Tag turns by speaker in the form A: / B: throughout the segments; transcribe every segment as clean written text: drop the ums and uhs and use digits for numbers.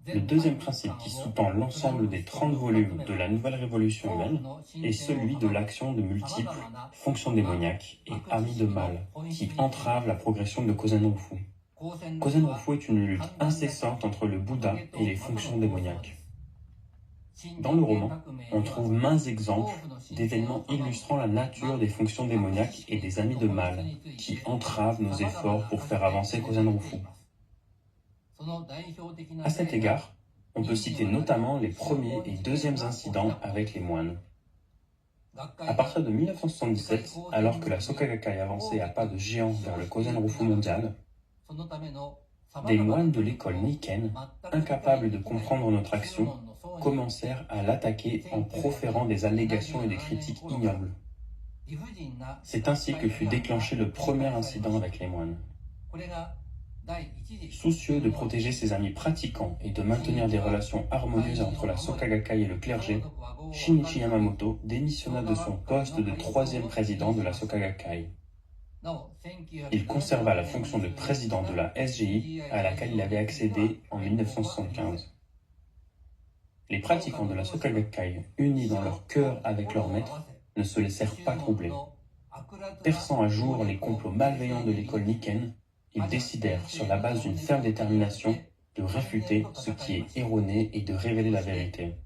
A: Le deuxième principe qui sous-tend l'ensemble des 30 volumes de la Nouvelle Révolution humaine est celui de l'action de multiples fonctions démoniaques et amis de mal qui entravent la progression de Kozen-Rufu. Kozen-Rufu est une lutte incessante entre le Bouddha et les fonctions démoniaques. Dans le roman, on trouve maints exemples d'événements illustrant la nature des fonctions démoniaques et des amis de mal qui entravent nos efforts pour faire avancer Kozen-Rufu. À cet égard, on peut citer notamment les premiers et deuxièmes incidents avec les moines. À partir de 1977, alors que la Soka Gakkai avançait à pas de géant vers le Kozen-Rufu mondial, des moines de l'école Nikken, incapables de comprendre notre action, commencèrent à l'attaquer en proférant des allégations et des critiques ignobles. C'est ainsi que fut déclenché le premier incident avec les moines. Soucieux de protéger ses amis pratiquants et de maintenir des relations harmonieuses entre la Soka Gakkai et le clergé, Shinichi Yamamoto démissionna de son poste de troisième président de la Soka Gakkai. Il conserva la fonction de président de la SGI à laquelle il avait accédé en 1975. Les pratiquants de la Soka Gakkai, unis dans leur cœur avec leur maître, ne se laissèrent pas troubler. Perçant à jour les complots malveillants de l'école Nikken, ils décidèrent, sur la base d'une ferme détermination, de réfuter ce qui est erroné et de révéler la vérité.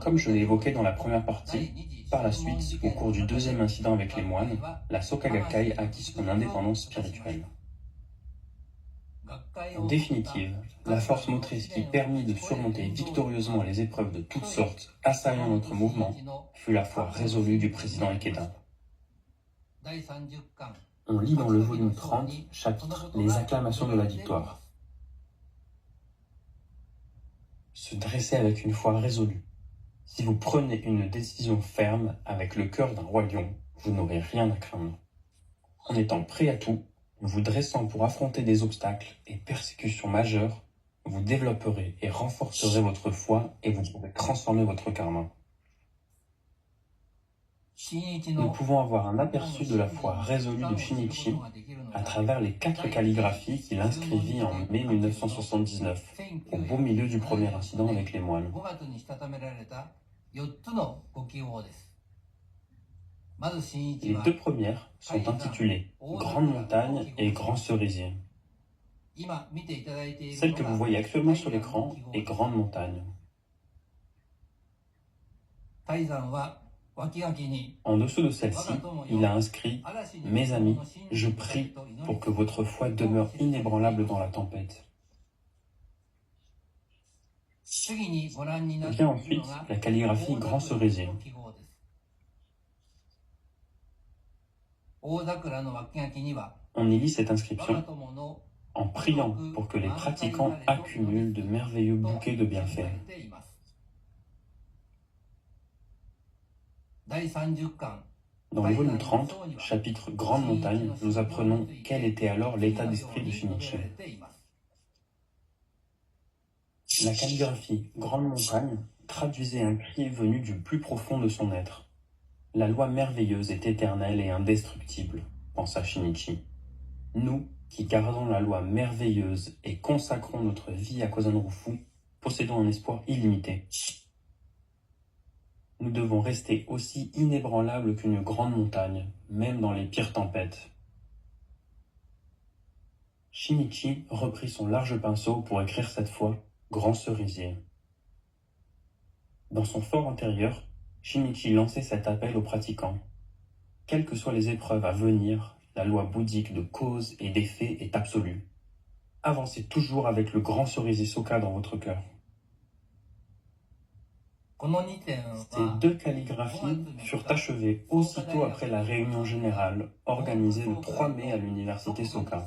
A: Comme je l'ai évoqué dans la première partie, par la suite, au cours du deuxième incident avec les moines, la Soka Gakkai acquit son indépendance spirituelle. En définitive, la force motrice qui permit de surmonter victorieusement les épreuves de toutes sortes assaillant notre mouvement fut la foi résolue du président Ikeda. On lit dans le volume 30, chapitre « Les acclamations de la victoire ». Se dresser avec une foi résolue. Si vous prenez une décision ferme avec le cœur d'un roi lion, vous n'aurez rien à craindre. En étant prêt à tout, en vous dressant pour affronter des obstacles et persécutions majeures, vous développerez et renforcerez votre foi et vous pourrez transformer votre karma. Nous pouvons avoir un aperçu de la foi résolue de Shinichi à travers les 4 calligraphies qu'il inscrivit en mai 1979, au beau milieu du premier incident avec les moines. Les 2 premières sont intitulées « Grande montagne » et « Grand cerisier ». Celle que vous voyez actuellement sur l'écran est « Grande montagne ». En dessous de celle-ci, il a inscrit « Mes amis, je prie pour que votre foi demeure inébranlable dans la tempête ». Vient ensuite la calligraphie « Grand cerisier ». On y lit cette inscription « En priant pour que les pratiquants accumulent de merveilleux bouquets de bienfaits ». Dans le volume 30, chapitre Grande montagne, nous apprenons quel était alors l'état d'esprit de Shinichi. La calligraphie Grande montagne traduisait un cri venu du plus profond de son être. La loi merveilleuse est éternelle et indestructible, pensa Shinichi. Nous, qui gardons la loi merveilleuse et consacrons notre vie à Kozen-Rufu, possédons un espoir illimité. Nous devons rester aussi inébranlables qu'une grande montagne, même dans les pires tempêtes. Shinichi reprit son large pinceau pour écrire cette fois « Grand cerisier ». Dans son fort intérieur, Shinichi lançait cet appel aux pratiquants. Quelles que soient les épreuves à venir, la loi bouddhique de cause et d'effet est absolue. Avancez toujours avec le grand cerisier Soka dans votre cœur. Ces 2 calligraphies furent achevées aussitôt après la réunion générale organisée le 3 mai à l'université Soka.